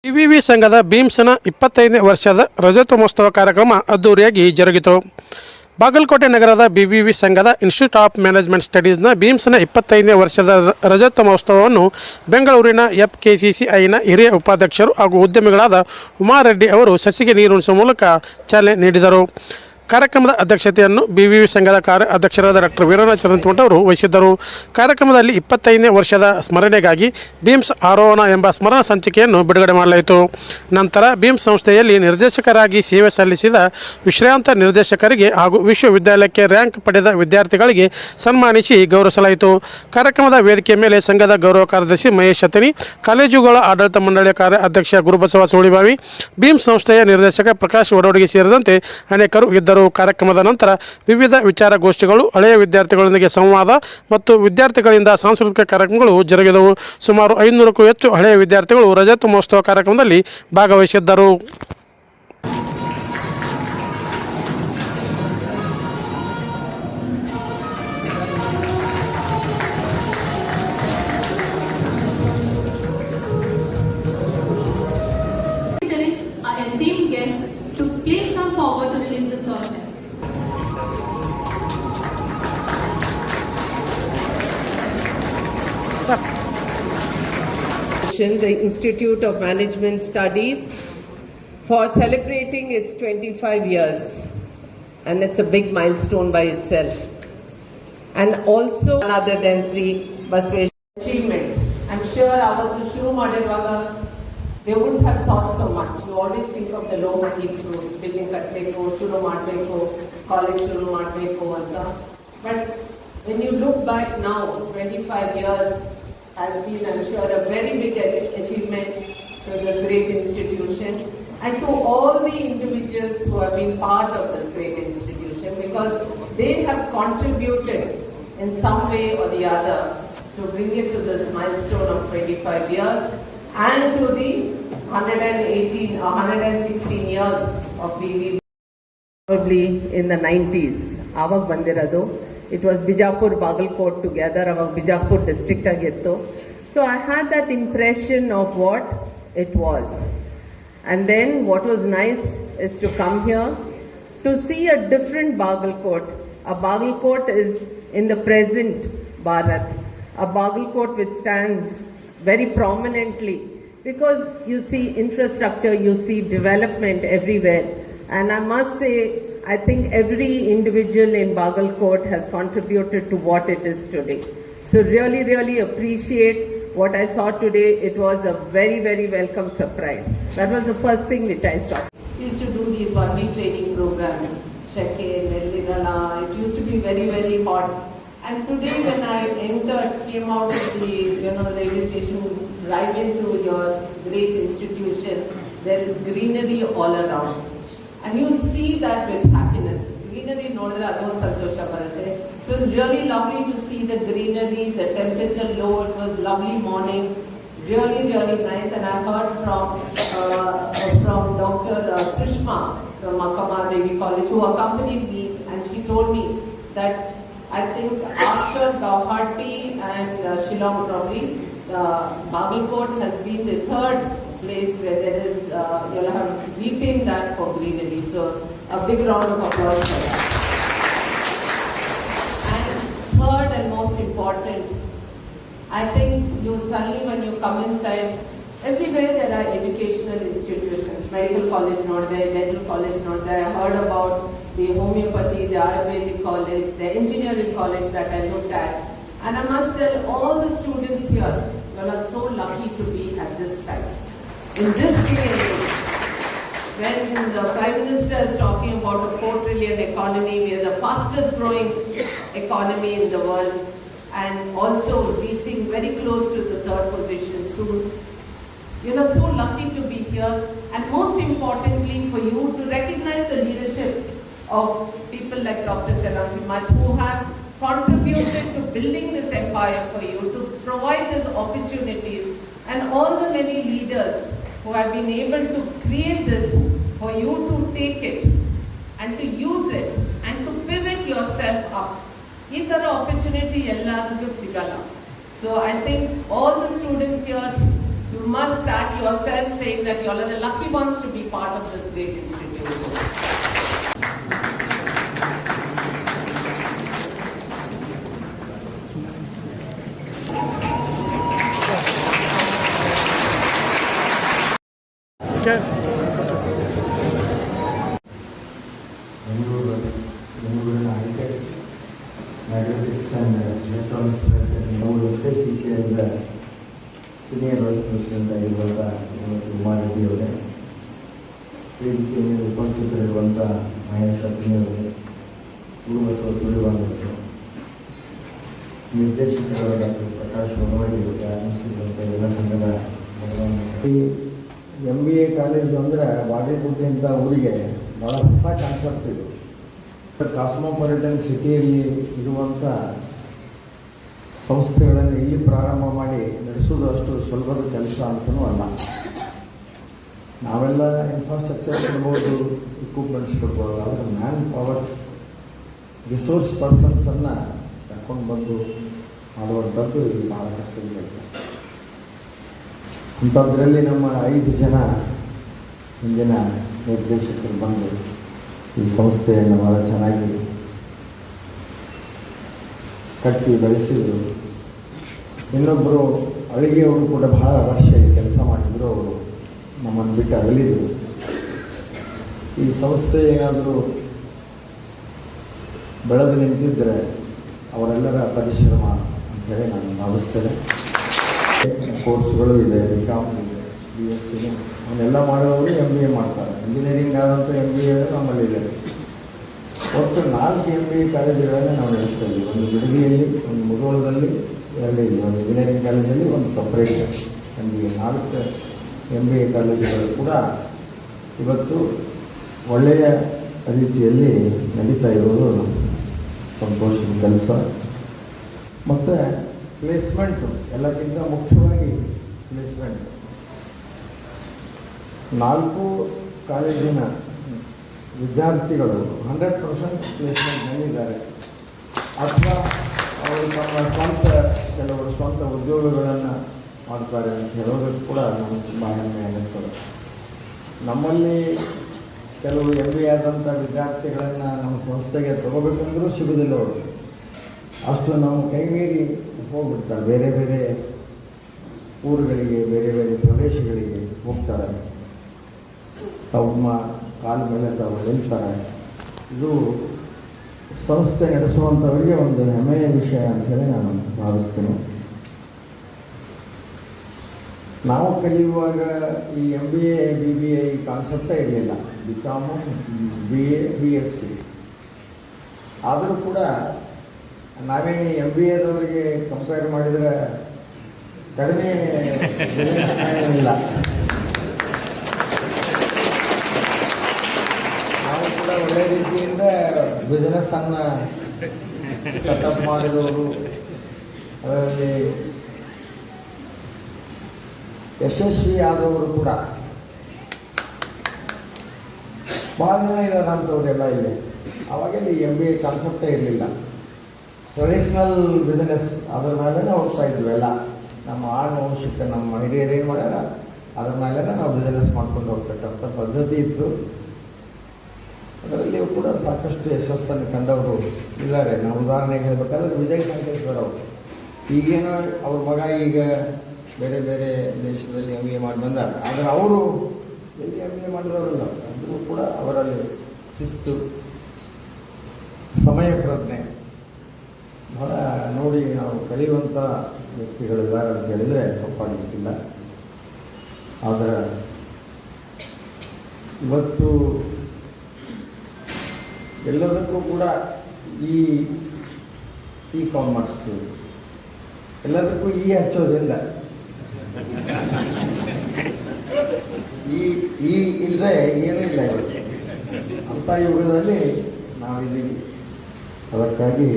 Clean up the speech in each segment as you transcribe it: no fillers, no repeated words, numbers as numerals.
ಪಿವಿವಿ ಸಂಘದ ಭೀಮ್ಸನ 25ನೇ ವರ್ಷದ ರಜತೋತ್ಸವ ಕಾರ್ಯಕ್ರಮ ಅದ್ದೂರಿಯಾಗಿ ಜರುಗಿತು. ಬಾಗಲಕೋಟೆ ನಗರದ ಬಿವಿವಿ ಸಂಘದ ಇನ್ಸ್ಟಿಟ್ಯೂಟ್ ಆಫ್ ಮ್ಯಾನೇಜ್ಮೆಂಟ್ ಸ್ಟಡೀಸ್ನ ಭೀಮ್ಸನ 25ನೇ ವರ್ಷದ ರಜತ ಮಹೋತ್ಸವವನ್ನು ಬೆಂಗಳೂರಿನ FKCCIನ ಹಿರಿಯ ಉಪಾಧ್ಯಕ್ಷರು ಹಾಗೂ ಉದ್ಯಮಿಗಳಾದ ಉಮಾರೆಡ್ಡಿ ಅವರು ಸಸಿಗೆ ನೀರುಣಿಸುವ ಮೂಲಕ ಚಾಲನೆ ನೀಡಿದರು. ಕಾರ್ಯಕ್ರಮದ ಅಧ್ಯಕ್ಷತೆಯನ್ನು ಬಿವಿವಿ ಸಂಘದ ಕಾರ್ಯ ಅಧ್ಯಕ್ಷರಾದ ಡಾಕ್ಟರ್ ವೀರನಾಥ್ ಅವರು ವಹಿಸಿದ್ದರು. ಕಾರ್ಯಕ್ರಮದಲ್ಲಿ 25ನೇ ವರ್ಷದ ಸ್ಮರಣೆಗಾಗಿ ಭೀಮ್ಸ್ ಆರೋಹಣ ಎಂಬ ಸ್ಮರಣ ಸಂಚಿಕೆಯನ್ನು ಬಿಡುಗಡೆ ಮಾಡಲಾಯಿತು. ನಂತರ ಭೀಮ್ಸ್ ಸಂಸ್ಥೆಯಲ್ಲಿ ನಿರ್ದೇಶಕರಾಗಿ ಸೇವೆ ಸಲ್ಲಿಸಿದ ವಿಶ್ರಾಂತ ನಿರ್ದೇಶಕರಿಗೆ ಹಾಗೂ ವಿಶ್ವವಿದ್ಯಾಲಯಕ್ಕೆ ರ್ಯಾಂಕ್ ಪಡೆದ ವಿದ್ಯಾರ್ಥಿಗಳಿಗೆ ಸನ್ಮಾನಿಸಿ ಗೌರವಿಸಲಾಯಿತು. ಕಾರ್ಯಕ್ರಮದ ವೇದಿಕೆ ಮೇಲೆ ಸಂಘದ ಗೌರವ ಕಾರ್ಯದರ್ಶಿ ಮಹೇಶ್ ಅತನಿ, ಕಾಲೇಜುಗಳ ಆಡಳಿತ ಮಂಡಳಿಯ ಕಾರ್ಯ ಅಧ್ಯಕ್ಷ ಗುರುಬಸವ ಸೋಳಿಬಾವಿ, ಭೀಮ್ಸ್ ಸಂಸ್ಥೆಯ ನಿರ್ದೇಶಕ ಪ್ರಕಾಶ್ ವಡೋಡಿಗೆ ಸೇರಿದಂತೆ ಅನೇಕರು ಇದ್ದರು. ಕಾರ್ಯಕ್ರಮದ ನಂತರ ವಿವಿಧ ವಿಚಾರಗೋಷ್ಠಿಗಳು, ಹಳೆಯ ವಿದ್ಯಾರ್ಥಿಗಳೊಂದಿಗೆ ಸಂವಾದ ಮತ್ತು ವಿದ್ಯಾರ್ಥಿಗಳಿಂದ ಸಾಂಸ್ಕೃತಿಕ ಕಾರ್ಯಕ್ರಮಗಳು ಜರುಗಿದವು. ಸುಮಾರು 500ಕ್ಕೂ ಹೆಚ್ಚು ಹಳೆಯ ವಿದ್ಯಾರ್ಥಿಗಳು ರಜತ ಮಹೋತ್ಸವ ಕಾರ್ಯಕ್ರಮದಲ್ಲಿ ಭಾಗವಹಿಸಿದ್ದರು. The Institute of Management Studies for celebrating its 25 years, and it's a big milestone by itself. And also other than Sri Basveshwar achievement, I'm sure our shuru ಮಾಡಿರುವಾಗ they wouldn't have thought so much. You always think of the low hanging fruits, building ಕಟ್ಟಬೇಕು, ಶುರು ಮಾಡಬೇಕು, college ಶುರು ಮಾಡಬೇಕು ಅಂತ. But when you look back now, 25 years has been, I'm sure, a very big achievement to this great institution and to all the individuals who have been part of this great institution, because they have contributed in some way or the other to bring it to this milestone of 25 years and to the 118 or 116 years of BV. Probably in the 90s, avag bandiradu. It was Bijapur, Bagalkot together, our Bijapur district agittu. So I had that impression of what it was. And then what was nice is to come here to see a different Bagalkot. A Bagalkot is in the present Bharat. A Bagalkot which stands very prominently because you see infrastructure, you see development everywhere. And I must say, I think every individual in Bagalkot has contributed to what it is today. So really, really appreciate what I saw today. It was a very, very welcome surprise. That was the first thing which I saw. We used to do these one-week training programs, Sheke, Nellirala. It used to be very, very hot. And today when I came out of the railway station, right into your great institution, there is greenery all around. And you see that with happiness. Greenery nodidre adondu santosha barutte. So it's really lovely to see the greenery, the temperature low. It was lovely morning, really, really nice. And I heard from Dr. Sushma from Akama Devi College, who accompanied me, and she told me that I think after Guwahati and Shillong probably, Bagalkot has been the third place where there is, you'll have retained that for greenery. So a big round of applause for that. And third and most important, I think you suddenly when you come inside, everywhere there are educational institutions, medical college not there, dental college not there. I heard about the homeopathy, the Ayurvedic college, the engineering college that I looked at. And I must tell all the students here, you are so lucky to be at this time. In this day and age, when the Prime Minister is talking about a 4 trillion economy, we are the fastest growing economy in the world and also reaching very close to the third position soon. You are so lucky to be here, and most importantly for you to recognize the leadership of people like Dr. Charanjit Math, who have contributed to building this empire for you, to provide these opportunities, and all the many leaders who have been able to create this for you to take it and to use it and to pivot yourself up. Ee tara opportunity ellargu sigala. So I think all the students here You must pat yourself saying that you all are the lucky ones to be part of this great institute. Okay. ಬೆಂಗಳೂರಿನ high tech magnetics and electronics ನಾವು FSCCIಯಿಂದ senior vice president ಆಗಿರುವಂಥ ಶ್ರೀಮತಿ ಉಮಾ ರೆಡ್ಡಿ ಅವರೇ, ವೇದಿಕೆ ಮೇಲೆ ಉಪಸ್ಥಿತರಿರುವಂಥ ಮಹೇಶ್ ಅತ್ನಿಯವರೇ, ಗುರುಬಸವ ಸುಳಿವಾಂಗರು, ನಿರ್ದೇಶಕರಾದ doctor Prakash Vanavalli ಅವರಿಗೆ, ಆಗಮಿಸಿರುವಂಥ ಎಲ್ಲ ಸಂಘದ ಈ MBA ಕಾಲೇಜು ಅಂದರೆ ಬಾಗಲಕೋಟೆ ಅಂತ ಊರಿಗೆ ಭಾಳ ಹೊಸ ಕಾನ್ಸೆಪ್ಟ್ ಇದು. ಕಾಸ್ಮೋಪಾಲಿಟನ್ ಸಿಟಿಯಲ್ಲಿ ಇರುವಂಥ ಸಂಸ್ಥೆಗಳನ್ನು ಇಲ್ಲಿ ಪ್ರಾರಂಭ ಮಾಡಿ ನಡೆಸೋದು ಅಷ್ಟು ಸುಲಭದ ಕೆಲಸ ಅಂತಲೂ ಅಲ್ಲ. ನಾವೆಲ್ಲ ಇನ್ಫ್ರಾಸ್ಟ್ರಕ್ಚರ್ ಕೊಡ್ಬೋದು, ಇಕ್ವಿಪ್ಮೆಂಟ್ಸ್ ಕೊಡ್ಬೋದು, ಆದರೆ ಮ್ಯಾನ್ ಪವರ್ಸ್, ರಿಸೋರ್ಸ್ ಪರ್ಸನ್ಸನ್ನು ಕರ್ಕೊಂಡು ಬಂದು ಮಾಡುವಂಥದ್ದು ಇಲ್ಲಿ ಭಾಳ ಕಷ್ಟದ ಕೆಲಸ. ಅಂಥದ್ರಲ್ಲಿ ನಮ್ಮ 5 ಜನ ಹಿಂದಿನ ನಿರ್ದೇಶಕರು ಬಂದು ಈ ಸಂಸ್ಥೆಯನ್ನು ಭಾಳ ಚೆನ್ನಾಗಿ ಕಟ್ಟಿ ಬೆಳೆಸಿದರು. ಇನ್ನೊಬ್ಬರು ಅಳಿಗೆಯವರು ಕೂಡ ಬಹಳ ವರ್ಷ ಈ ಕೆಲಸ ಮಾಡಿದರು. ಅವರು ನಮ್ಮನ್ನು ಬಿಟ್ಟು ಅಗಲಿದರು. ಈ ಸಂಸ್ಥೆ ಏನಾದರೂ ಬೆಳೆದು ನಿಂತಿದ್ದರೆ ಅವರೆಲ್ಲರ ಪರಿಶ್ರಮ ಅಂತೇಳಿ ನಾನು ಭಾವಿಸ್ತೇನೆ. ಕೋರ್ಸ್ಗಳು ಇದೆ, BCom ಇದೆ, BSc ಅವನ್ನೆಲ್ಲ ಮಾಡೋರು MBA ಮಾಡ್ತಾರೆ. ಇಂಜಿನಿಯರಿಂಗ್ ಆದಂಥ MBA ನಮ್ಮಲ್ಲಿದೆ. ಒಟ್ಟು 4 MBA ಕಾಲೇಜುಗಳನ್ನು ನಾವು ನಡೆಸ್ತಾ ಇದ್ದೀವಿ. ಒಂದು ಬಿಡದಿಯಲ್ಲಿ, ಒಂದು ಮುಧೋಳದಲ್ಲಿ, 2 ಇಲ್ಲಿ, ಒಂದು ಇಂಜಿನಿಯರಿಂಗ್ ಕಾಲೇಜಲ್ಲಿ, ಒಂದು ಸಪ್ರೇಟ್ MBA. 4 MBA ಕಾಲೇಜುಗಳು ಕೂಡ ಇವತ್ತು ಒಳ್ಳೆಯ ರೀತಿಯಲ್ಲಿ ನಡೀತಾ ಇರೋದು ಸಂತೋಷದ ಕೆಲಸ. ಮತ್ತು ಪ್ಲೇಸ್ಮೆಂಟು ಎಲ್ಲಕ್ಕಿಂತ ಮುಖ್ಯವಾಗಿ ಪ್ಲೇಸ್ಮೆಂಟ್. 4 ಕಾಲೇಜಿನ ವಿದ್ಯಾರ್ಥಿಗಳು 100% ಪ್ಲೇಸ್ಮೆಂಟ್ನಲ್ಲಿದ್ದಾರೆ. ಅಥವಾ ಅವರು ತಮ್ಮ ಕೆಲವರು ಸ್ವಂತ ಉದ್ಯೋಗಗಳನ್ನು ಮಾಡ್ತಾರೆ ಅಂತ ಹೇಳೋದಕ್ಕೆ ಕೂಡ ನಮಗೆ ತುಂಬ ಹೆಮ್ಮೆ ಅನ್ನಿಸ್ತದೆ. ನಮ್ಮಲ್ಲಿ ಕೆಲವು MBA ಆದಂಥ ವಿದ್ಯಾರ್ಥಿಗಳನ್ನು ನಮ್ಮ ಸಂಸ್ಥೆಗೆ ತಗೋಬೇಕಂದ್ರೂ ಸಿಗೋದಿಲ್ಲ. ಅವರು ಅಷ್ಟು ನಾವು ಕೈ ಮೀರಿ ಹೋಗ್ಬಿಡ್ತಾರೆ. ಬೇರೆ ಬೇರೆ ಊರುಗಳಿಗೆ, ಬೇರೆ ಬೇರೆ ಪ್ರದೇಶಗಳಿಗೆ ಹೋಗ್ತಾರೆ. ತಮ್ಮ ಕಾಲ ಮೇಲೆ ತಾವು ನಿಲ್ತಾರೆ. ಇದು ಸಂಸ್ಥೆ ನಡೆಸುವಂಥವರಿಗೆ ಒಂದು ಹೆಮ್ಮೆಯ ವಿಷಯ ಅಂತೇಳಿ ನಾನು ಭಾವಿಸ್ತೇನೆ. ನಾವು ಕಲಿಯುವಾಗ ಈ MBA, BBA ಈ ಕಾನ್ಸೆಪ್ಟೇ ಇರಲಿಲ್ಲ. BCom, BA, BSc. ಆದರೂ ಕೂಡ ನಾವೇನು MBAದವರಿಗೆ ಕಂಪೇರ್ ಮಾಡಿದರೆ ಕಡಿಮೆ ಇಲ್ಲ. ನಾವು ಕೂಡ ಒಳ್ಳೆಯ ರೀತಿಯಿಂದ ಬಿಸ್ನೆಸ್ಸನ್ನು ಸೆಟಪ್ ಮಾಡಿದವರು, ಅದರಲ್ಲಿ ಯಶಸ್ವಿ ಆದವರು ಕೂಡ ಭಾಳ ಜನ ಇದ್ದಾರೆ ಅಂಥವ್ರೆಲ್ಲ ಇಲ್ಲಿ. ಅವಾಗೆಲ್ಲ ಈ MBA ಕಾನ್ಸೆಪ್ಟೇ ಇರಲಿಲ್ಲ. ಟ್ರೆಡಿಷ್ನಲ್ ಬಿಸ್ನೆಸ್ ಅದರ ಮೇಲೆ ಹೋಗ್ತಾ ಇದ್ವಿ ಎಲ್ಲ. ನಮ್ಮ ಆನುವಂಶಿಕ ನಮ್ಮ ಹಿರಿಯರು ಏನು ಮಾಡ್ಯಾರ ಅದ್ರ ಮೇಲೆ ನಾವು ಬಿಸ್ನೆಸ್ ಮಾಡ್ಕೊಂಡು ಹೋಗ್ತಕ್ಕಂಥ ಪದ್ಧತಿ ಇತ್ತು. ಅದರಲ್ಲಿಯೂ ಕೂಡ ಸಾಕಷ್ಟು ಯಶಸ್ಸನ್ನು ಕಂಡವರು ಇದ್ದಾರೆ. ನಾವು ಉದಾಹರಣೆಗೆ ಹೇಳಬೇಕಾದ್ರೆ ವಿಜಯ್ ಸಂಕೇಶ್ವರ ಅವರು, ಈಗೇನೋ ಅವ್ರ ಮಗ ಈಗ ಬೇರೆ ಬೇರೆ ದೇಶದಲ್ಲಿ MBA ಮಾಡಿ ಬಂದಾರೆ. ಆದರೆ ಅವರು ಎಲ್ಲಿ MBA ಮಾಡಿದವರಲ್ಲ. ಅಂದರೂ ಕೂಡ ಅವರಲ್ಲಿ ಶಿಸ್ತು, ಸಮಯ ಪ್ರಜ್ಞೆ ಬಹಳ ನೋಡಿ ನಾವು ಕಲಿಯುವಂಥ ವ್ಯಕ್ತಿಗಳಿದ್ದಾರೆ ಅಂತ ಹೇಳಿದರೆ ತಪ್ಪಾಗಲಿಕ್ಕಿಲ್ಲ. ಆದರೆ ಇವತ್ತು ಎಲ್ಲದಕ್ಕೂ ಕೂಡ ಈ ಕಾಮರ್ಸ್ ಎಲ್ಲದಕ್ಕೂ ಹಚ್ಚೋದ್ರಿಂದ ಈ ಇಲ್ಲದೆ ಏನೂ ಇಲ್ಲ. ಇವತ್ತು ಅಂಥ ಯುಗದಲ್ಲಿ ನಾವಿದ್ದೀವಿ. ಅದಕ್ಕಾಗಿ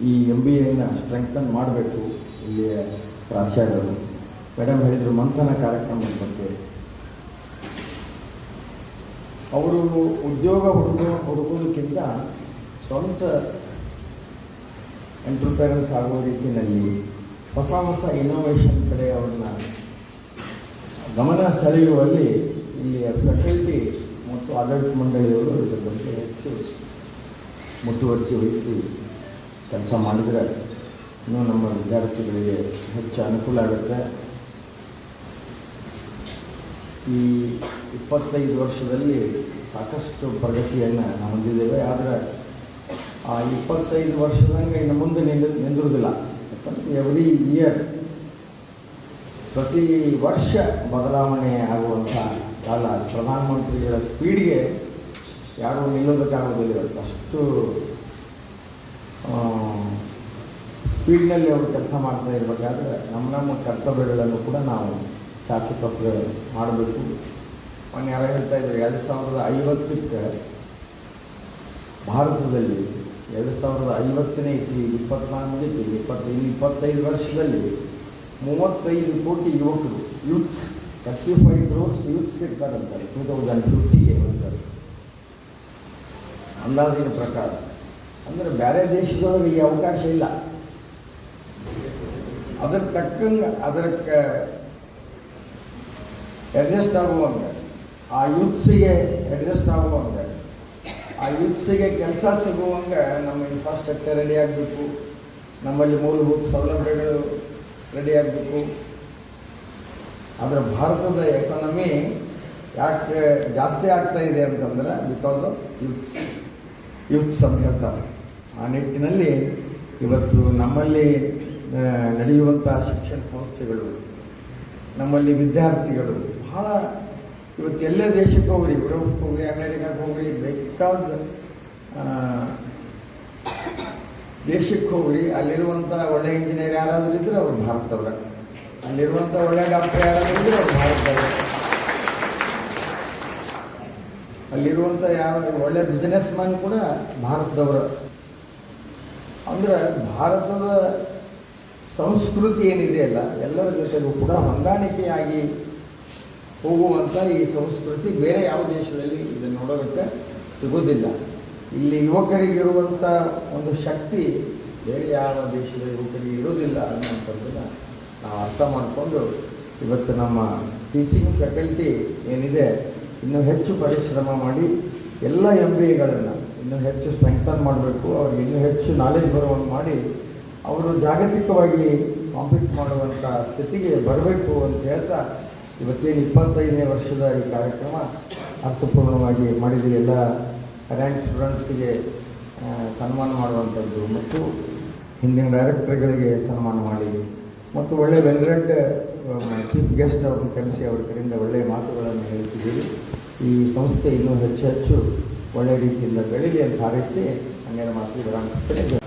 ಈ MBAನ ಸ್ಟ್ರೆಂಗ್ತನ್ ಮಾಡಬೇಕು. ಇಲ್ಲಿಯ ಪ್ರಾಚಾರ್ಯರು ಮೇಡಮ್ ಹೇಳಿದರು ಮಂಥನ ಕಾರ್ಯಕ್ರಮದ ಬಗ್ಗೆ. ಅವರು ಉದ್ಯೋಗ ಹುಡುಕೋದಕ್ಕಿಂತ ಸ್ವಂತ ಎಂಟರ್ಪ್ರೈನರ್ಸ್ ಆಗುವ ರೀತಿಯಲ್ಲಿ ಹೊಸ ಹೊಸ ಇನ್ನೋವೇಷನ್ ಕಡೆ ಅವ್ರನ್ನ ಗಮನ ಸೆಳೆಯುವಲ್ಲಿ ಇಲ್ಲಿಯ ಫ್ಯಾಕಲ್ಟಿ ಮತ್ತು ಆಡಳಿತ ಮಂಡಳಿಯವರು ಇದರ ಬಗ್ಗೆ ಹೆಚ್ಚು ಮುತುವರ್ಜಿ ವಹಿಸಿ ಕೆಲಸ ಮಾಡಿದರೆ ಇನ್ನೂ ನಮ್ಮ ವಿದ್ಯಾರ್ಥಿಗಳಿಗೆ ಹೆಚ್ಚು ಅನುಕೂಲ ಆಗುತ್ತೆ. ಈ 25 ವರ್ಷದಲ್ಲಿ ಸಾಕಷ್ಟು ಪ್ರಗತಿಯನ್ನು ನಾವು ಹೊಂದಿದ್ದೇವೆ. ಆದರೆ ಆ 25 ವರ್ಷದಂಗೆ ಇನ್ನು ಮುಂದೆ ನಿಂದಿರುವುದಿಲ್ಲ. ಯಾಕಂದರೆ ಎವ್ರಿ ಇಯರ್ ಪ್ರತಿ ವರ್ಷ ಬದಲಾವಣೆ ಆಗುವಂಥ ಕಾಲ. ಪ್ರಧಾನಮಂತ್ರಿಗಳ ಸ್ಪೀಡ್ಗೆ ಯಾರೂ ನಿಲ್ಲೋದಕ್ಕಾಗೋದಿಲ್ಲ. ಅಷ್ಟು ಸ್ಪೀಡ್ನಲ್ಲಿ ಅವರು ಕೆಲಸ ಮಾಡ್ತಾ ಇರಬೇಕಾದ್ರೆ ನಮ್ಮ ಕರ್ತವ್ಯಗಳನ್ನು ಕೂಡ ನಾವು ಚಾಚು ತಪ್ಪು ಮಾಡಬೇಕು. ಮೊನ್ನೆ ಯಾರು ಹೇಳ್ತಾ ಇದ್ದಾರೆ 2050ಕ್ಕೆ ಭಾರತದಲ್ಲಿ 2050ನೇ ಇಸ್ವಿ 24 25 ವರ್ಷದಲ್ಲಿ 35 ಕೋಟಿ ಯುವಕರು ಯೂತ್ಸ್ 35 crores ಯೂತ್ಸ್ ಇರ್ತಾರಂತಾರೆ 2050ಗೆ ಅಂತಾರೆ ಅಂದಾಜಿನ ಪ್ರಕಾರ. ಅಂದರೆ ಬೇರೆ ದೇಶದೊಳಗೆ ಈ ಅವಕಾಶ ಇಲ್ಲ. ಅದರ ತಕ್ಕಂಗೆ ಅದಕ್ಕೆ ಅಡ್ಜಸ್ಟ್ ಆಗುವಂಗೆ ಆ ಯೂತ್ಸಿಗೆ ಅಡ್ಜಸ್ಟ್ ಆಗುವಂಗೆ ಆ ಯೂತ್ಸಿಗೆ ಕೆಲಸ ಸಿಗುವಂಗೆ ನಮ್ಮ ಇನ್ಫ್ರಾಸ್ಟ್ರಕ್ಚರ್ ರೆಡಿ ಆಗಬೇಕು. ನಮ್ಮಲ್ಲಿ ಮೂಲಭೂತ ಸೌಲಭ್ಯಗಳು ರೆಡಿ ಆಗಬೇಕು. ಆದರೆ ಭಾರತದ ಎಕಾನಮಿ ಯಾಕೆ ಜಾಸ್ತಿ ಆಗ್ತಾ ಇದೆ ಅಂತಂದ್ರೆ ಬಿಕಾಸ್ ಆಫ್ ಯೂತ್ಸ್ ಅಂತ ಹೇಳ್ತಾರೆ. ಆ ನಿಟ್ಟಿನಲ್ಲಿ ಇವತ್ತು ನಮ್ಮಲ್ಲಿ ನಡೆಯುವಂಥ ಶಿಕ್ಷಣ ಸಂಸ್ಥೆಗಳು, ನಮ್ಮಲ್ಲಿ ವಿದ್ಯಾರ್ಥಿಗಳು ಬಹಳ ಇವತ್ತು ಎಲ್ಲೇ ದೇಶಕ್ಕೆ ಹೋಗ್ರಿ, ಯುರೋಪ್ಗೆ ಹೋಗ್ರಿ, ಅಮೇರಿಕಾಕ್ಕೆ ಹೋಗ್ರಿ, ಬೇಕಾದ ದೇಶಕ್ಕೆ ಹೋಗ್ರಿ, ಅಲ್ಲಿರುವಂಥ ಒಳ್ಳೆ ಇಂಜಿನಿಯರ್ ಯಾರಾದರೂ ಇದ್ದರೆ ಅವ್ರು ಭಾರತದವ್ರ, ಅಲ್ಲಿರುವಂಥ ಒಳ್ಳೆ ಡಾಕ್ಟರ್ ಯಾರಾದರೂ ಇದ್ದರೆ ಅವ್ರು ಭಾರತದವ್ರ, ಅಲ್ಲಿರುವಂಥ ಯಾರು ಒಳ್ಳೆ ಬಿಸ್ನೆಸ್ ಮ್ಯಾನ್ ಕೂಡ ಭಾರತದವರು. ಅಂದರೆ ಭಾರತದ ಸಂಸ್ಕೃತಿ ಏನಿದೆಯಲ್ಲ ಎಲ್ಲರ ಜೊತೆಗೂ ಕೂಡ ಹೊಂದಾಣಿಕೆಯಾಗಿ ಹೋಗುವಂಥ ಈ ಸಂಸ್ಕೃತಿ ಬೇರೆ ಯಾವ ದೇಶದಲ್ಲಿ ಇದನ್ನು ನೋಡೋದಕ್ಕೆ ಸಿಗೋದಿಲ್ಲ. ಇಲ್ಲಿ ಯುವಕರಿಗಿರುವಂಥ ಒಂದು ಶಕ್ತಿ ಬೇರೆ ಯಾವ ದೇಶದ ಯುವಕರಿಗೆ ಇರೋದಿಲ್ಲ ಅನ್ನುವಂಥದ್ದನ್ನು ನಾವು ಅರ್ಥ ಮಾಡಿಕೊಂಡು ಇವತ್ತು ನಮ್ಮ ಟೀಚಿಂಗ್ ಫ್ಯಾಕಲ್ಟಿ ಏನಿದೆ ಇನ್ನೂ ಹೆಚ್ಚು ಪರಿಶ್ರಮ ಮಾಡಿ ಎಲ್ಲ MBAಗಳನ್ನು ಇನ್ನೂ ಹೆಚ್ಚು ಸ್ಟ್ರೆಂಥನ್ ಮಾಡಬೇಕು. ಅವ್ರಿಗೆ ಇನ್ನೂ ಹೆಚ್ಚು ನಾಲೆಜ್ ಬರುವಂಗೆ ಮಾಡಿ ಅವರು ಜಾಗತಿಕವಾಗಿ ಕಾಂಪೀಟ್ ಮಾಡುವಂಥ ಸ್ಥಿತಿಗೆ ಬರಬೇಕು ಅಂತ ಹೇಳ್ತಾ ಇವತ್ತೇನು 25ನೇ ವರ್ಷದ ಈ ಕಾರ್ಯಕ್ರಮ ಅರ್ಥಪೂರ್ಣವಾಗಿ ಮಾಡಿದ್ದೀವಿ. ಎಲ್ಲ ರ್ಯಾಂಕ್ ಸ್ಟೂಡೆಂಟ್ಸಿಗೆ ಸನ್ಮಾನ ಮಾಡುವಂಥದ್ದು ಮತ್ತು ಹಿಂದಿನ ಡೈರೆಕ್ಟರ್ಗಳಿಗೆ ಸನ್ಮಾನ ಮಾಡಿ ಮತ್ತು ಒಳ್ಳೆ ವೆಲ್ರೆಡ್ ಚೀಫ್ ಗೆಸ್ಟ್ ಅವ್ರನ್ನ ಕರೆಸಿ ಅವ್ರ ಕಡೆಯಿಂದ ಒಳ್ಳೆಯ ಮಾತುಗಳನ್ನು ಹೇಳಿಸಿದ್ದೀವಿ. ಈ ಸಂಸ್ಥೆ ಇನ್ನೂ ಹೆಚ್ಚು ಒಳ್ಳೆಯ ರೀತಿಯಿಂದ ಬೆಳೀಲಿ ಅಂತ ಹಾರೈಸಿ ಹಂಗೇನ ಮಾತು ವಿರಾಮ.